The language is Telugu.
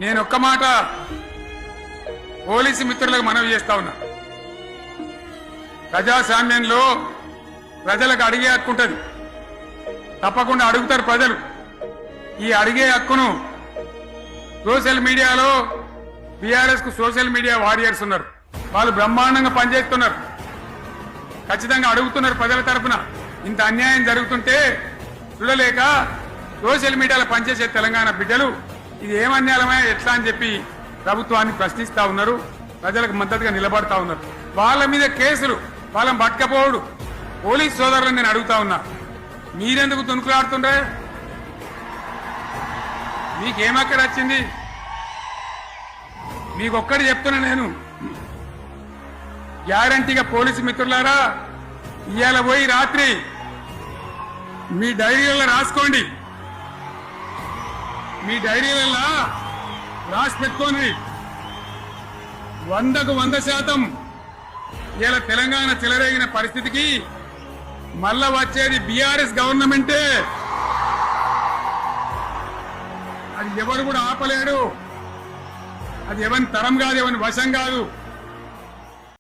నేను ఒక్క మాట పోలీసు మిత్రులకు మనవి చేస్తా ఉన్నా. ప్రజాస్వామ్యంలో ప్రజలకు అడిగే హక్కు ఉంటుంది, తప్పకుండా అడుగుతారు ప్రజలు. ఈ అడిగే హక్కును సోషల్ మీడియాలో బీఆర్ఎస్ కు సోషల్ మీడియా వారియర్స్ ఉన్నారు, వాళ్ళు బ్రహ్మాండంగా పనిచేస్తున్నారు, ఖచ్చితంగా అడుగుతున్నారు ప్రజల తరఫున. ఇంత అన్యాయం జరుగుతుంటే చూడలేక సోషల్ మీడియాలో పనిచేసే తెలంగాణ బిడ్డలు ఇది ఏమన్యాయమే ఎట్లా అని చెప్పి ప్రభుత్వాన్ని ప్రశ్నిస్తా ఉన్నారు, ప్రజలకు మద్దతుగా నిలబడతా ఉన్నారు. వాళ్ళ మీద కేసులు, వాళ్ళని పట్టకపోవడు పోలీస్ సోదరులను నేను అడుగుతా ఉన్నా, మీరెందుకు తునుకులాడుతుండ్రే? మీకేమక్కడ వచ్చింది? మీకొక్కటి చెప్తున్నా నేను, గ్యారంటీగా పోలీసు మిత్రులారా, ఇవాళ పోయి రాత్రి మీ డైరీలలో రాసుకోండి, మీ డైరీలలో రాసి పెట్టుకోండి. 100కు 100% ఇలా తెలంగాణ చెలరేగిన పరిస్థితికి మళ్ళా వచ్చేది బీఆర్ఎస్ గవర్నమెంటే. అది ఎవరు కూడా ఆపలేడు, అది ఎవరి తరం కాదు, ఎవరి వశం కాదు.